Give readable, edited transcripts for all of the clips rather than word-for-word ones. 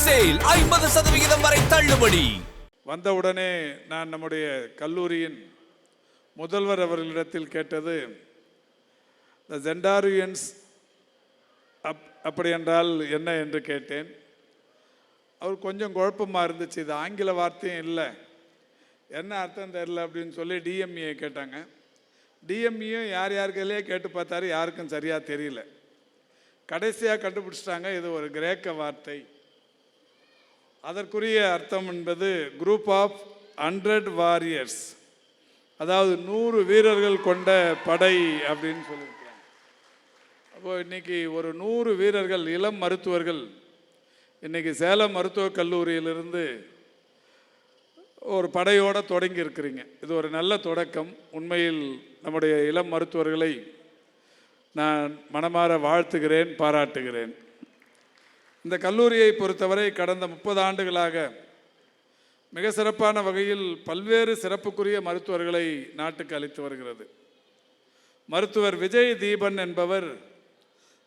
Sale 50% வரை தள்ளுபடி. வந்தவுடனே நான் நம்முடைய கல்லூரியின் முதல்வர் அவர்களிடத்தில் கேட்டது, த ஜெண்டாரியன்ஸ் அப்படி என்றால் என்ன என்று கேட்டேன். அவர் கொஞ்சம் குழப்பமாக இருந்துச்சு, இது ஆங்கில வார்த்தையும் இல்லை, என்ன அர்த்தம் தெரியல அப்படின்னு சொல்லி டிஎம்இயை கேட்டாங்க. டிஎம்இயும் யார் யாருக்கையிலே கேட்டு பார்த்தாரு, யாருக்கும் சரியாக தெரியல. கடைசியாக கண்டுபிடிச்சிட்டாங்க, இது ஒரு கிரேக்க வார்த்தை. அதற்குரிய அர்த்தம் என்பது குரூப் ஆஃப் 100 வாரியர்ஸ், அதாவது 100 வீரர்கள் கொண்ட படை அப்படின்னு சொல்லியிருக்கிறாங்க. அப்போது இன்றைக்கி ஒரு 100 வீரர்கள், இளம் மருத்துவர்கள் இன்றைக்கி சேலம் மருத்துவக் கல்லூரியிலிருந்து ஒரு படையோடு தொடங்கி இருக்கிறீங்க. இது ஒரு நல்ல தொடக்கம். உண்மையில் நம்முடைய இளம் மருத்துவர்களை நான் மனமாற வாழ்த்துகிறேன், பாராட்டுகிறேன். இந்த கல்லூரியை பொறுத்தவரை கடந்த 30 ஆண்டுகளாக மிக சிறப்பான வகையில் பல்வேறு சிறப்புக்குரிய மருத்துவர்களை நாட்டுக்கு அளித்து வருகிறது. மருத்துவர் விஜய் தீபன் என்பவர்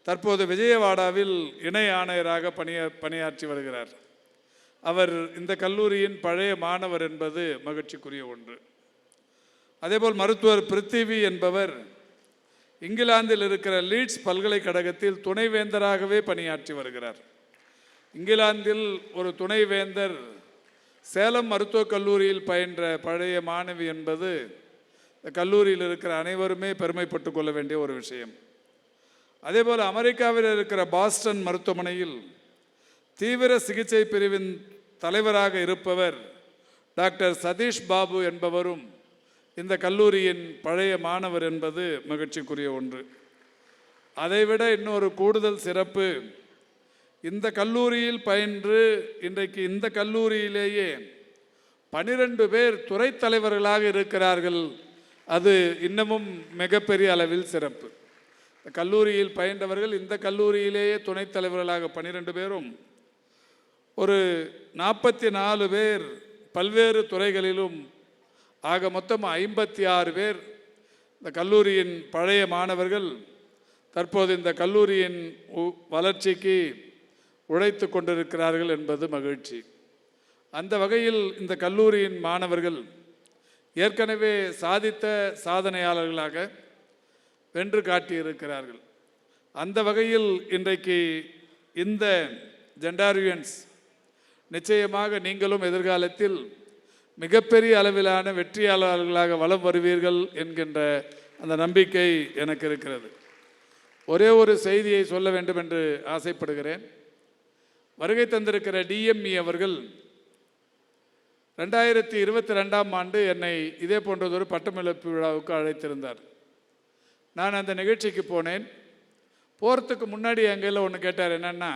தற்போது விஜயவாடாவில் இணை ஆணையராக பணியாற்றி வருகிறார். அவர் இந்த கல்லூரியின் பழைய மாணவர் என்பது மகிழ்ச்சிக்குரிய ஒன்று. அதேபோல் மருத்துவர் பிருத்திவி என்பவர் இங்கிலாந்தில் இருக்கிற லீட்ஸ் பல்கலைக்கழகத்தில் துணைவேந்தராகவே பணியாற்றி வருகிறார். இங்கிலாந்தில் ஒரு துணைவேந்தர் சேலம் மருத்துவக் கல்லூரியில் பயின்ற பழைய மாணவி என்பது கல்லூரியில் இருக்கிற அனைவருமே பெருமைப்பட்டு கொள்ள வேண்டிய ஒரு விஷயம். அதேபோல் அமெரிக்காவில் இருக்கிற பாஸ்டன் மருத்துவமனையில் தீவிர சிகிச்சை பிரிவின் தலைவராக இருப்பவர் டாக்டர் சதீஷ் பாபு என்பவரும் இந்த கல்லூரியின் பழைய மாணவர் என்பது மகிழ்ச்சிக்குரிய ஒன்று. அதைவிட இன்னொரு கூடுதல் சிறப்பு, இந்த கல்லூரியில் பயின்று இன்றைக்கு இந்த கல்லூரியிலேயே 12 பேர் துறை தலைவர்களாக இருக்கிறார்கள். அது இன்னமும் மிகப்பெரிய அளவில் சிறப்பு. கல்லூரியில் பயின்றவர்கள் இந்த கல்லூரியிலேயே துணைத் தலைவர்களாக 12 பேரும், ஒரு 44 பேர் பல்வேறு துறைகளிலும், ஆக மொத்தம் 56 பேர் இந்த கல்லூரியின் பழைய மாணவர்கள் தற்போது இந்த கல்லூரியின் வளர்ச்சிக்கு உழைத்து கொண்டிருக்கிறார்கள் என்பது மகிழ்ச்சி. அந்த வகையில் இந்த கல்லூரியின் மாணவர்கள் ஏற்கனவே சாதித்த சாதனையாளர்களாக வென்று காட்டியிருக்கிறார்கள். அந்த வகையில் இன்றைக்கு இந்த ஜெண்டாரியன்ஸ் நிச்சயமாக நீங்களும் எதிர்காலத்தில் மிகப்பெரிய அளவிலான வெற்றியாளர்களாக வலம் வருவீர்கள் என்கின்ற அந்த நம்பிக்கை எனக்கு இருக்கிறது. ஒரே ஒரு செய்தியை சொல்ல வேண்டும் என்று ஆசைப்படுகிறேன். வருகை தந்திருக்கிற டிஎம்இ அவர்கள் 2022ஆம் ஆண்டு என்னை இதே போன்றதொரு பட்டமளிப்பு விழாவுக்கு அழைத்திருந்தார். நான் அந்த நிகழ்ச்சிக்கு போனேன். போகிறதுக்கு முன்னாடி எங்கள் ஒன்று கேட்டார், என்னென்னா,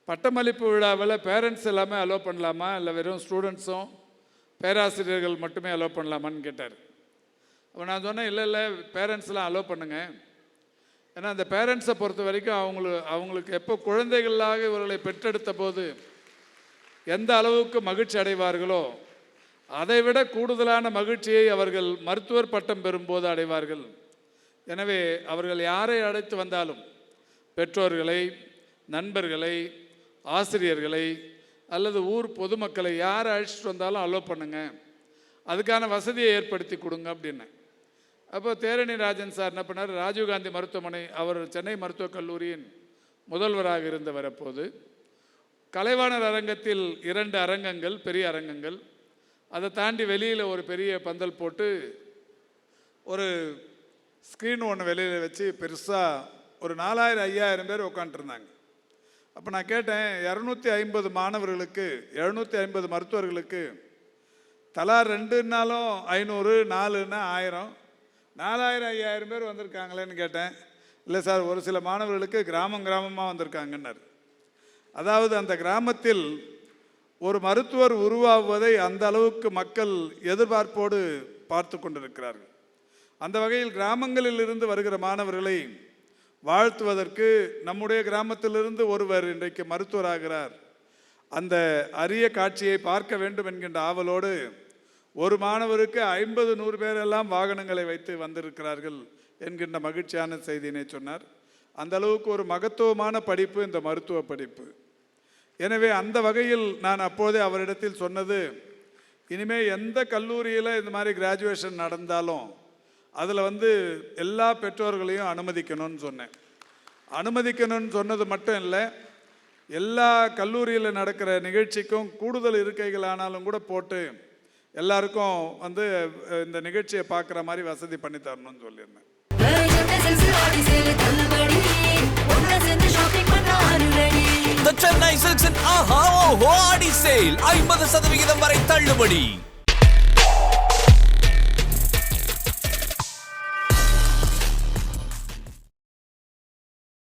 பட்டமளிப்பு விழாவில் பேரண்ட்ஸ் எல்லாமே அலோவ் பண்ணலாமா, இல்லை வெறும் ஸ்டூடெண்ட்ஸும் பேராசிரியர்கள் மட்டுமே அலோவ் பண்ணலாமான்னு கேட்டார். அப்போ நான் சொன்னேன், இல்லை பேரண்ட்ஸ்லாம் அலோவ் பண்ணுங்க. ஏன்னா அந்த பேரண்ட்ஸை பொறுத்த வரைக்கும் அவங்களுக்கு எப்போ குழந்தைகளாக இவர்களை பெற்றெடுத்த போது எந்த அளவுக்கு மகிழ்ச்சி அடைவார்களோ அதைவிட கூடுதலான மகிழ்ச்சியை அவர்கள் மருத்துவர் பட்டம் பெறும்போது அடைவார்கள். எனவே அவர்கள் யாரை அழைத்து வந்தாலும், பெற்றோர்களை, நண்பர்களை, ஆசிரியர்களை அல்லது ஊர் பொதுமக்களை யாரை அழைச்சிட்டு வந்தாலும் அலோவ் பண்ணுங்க, அதுக்கான வசதியை ஏற்படுத்தி கொடுங்க அப்படின்னு. அப்போ தேரணி ராஜன் சார் என்ன பண்ணார், ராஜீவ்காந்தி மருத்துவமனை, அவர் சென்னை மருத்துவக் கல்லூரியின் முதல்வராக இருந்தவர். அப்போது கலைவாணர் அரங்கத்தில் 2 அரங்கங்கள், பெரிய அரங்கங்கள், அதை தாண்டி வெளியில் ஒரு பெரிய பந்தல் போட்டு ஒரு ஸ்க்ரீன் ஒன்று வெளியில் வச்சு பெருசாக ஒரு 4000-5000 பேர் உட்காந்துருந்தாங்க. அப்போ நான் கேட்டேன், 250 மாணவர்களுக்கு 750 மருத்துவர்களுக்கு தலா 2னாலும் 500, 4ன்னா 1000, 4000-5000 பேர் வந்திருக்காங்களேன்னு கேட்டேன். இல்லை சார், ஒரு சில மாணவர்களுக்கு கிராமமாக வந்திருக்காங்கன்னார். அதாவது அந்த கிராமத்தில் ஒரு மருத்துவர் உருவாகுவதை அந்த அளவுக்கு மக்கள் எதிர்பார்ப்போடு பார்த்து கொண்டிருக்கிறார்கள். அந்த வகையில் கிராமங்களில் இருந்து வருகிற மாணவர்களை வாழ்த்துவதற்கு நம்முடைய கிராமத்திலிருந்து ஒருவர் இன்றைக்கு மருத்துவராகிறார். அந்த அரிய காட்சியை பார்க்க வேண்டும் என்கின்ற ஆவலோடு ஒரு மாணவருக்கு 50-100 பேரெல்லாம் வாகனங்களை வைத்து வந்திருக்கிறார்கள் என்கின்ற மகிழ்ச்சியான செய்தியினை சொன்னார். அந்த அளவுக்கு ஒரு மகத்துவமான படிப்பு இந்த மருத்துவ படிப்பு. எனவே அந்த வகையில் நான் அப்போதே அவரிடத்தில் சொன்னது, இனிமேல் எந்த கல்லூரியில் இந்த மாதிரி கிராஜுவேஷன் நடந்தாலும் அதில் எல்லா பெற்றோர்களையும் அனுமதிக்கணும்னு சொன்னேன். அனுமதிக்கணும்னு சொன்னது மட்டும் இல்லை, எல்லா கல்லூரியில் நடக்கிற நிகழ்ச்சிக்கும் கூடுதல் இருக்கைகள் ஆனாலும் கூட போட்டு எல்லாருக்கும் இந்த நிகழ்ச்சியை பார்க்குற மாதிரி வசதி பண்ணி தரணும்னு சொல்லியிருந்தேன். The Chennai Silks in ஆஹா ஓஹோ ஆடி சேல் 50% வரை தள்ளுபடி.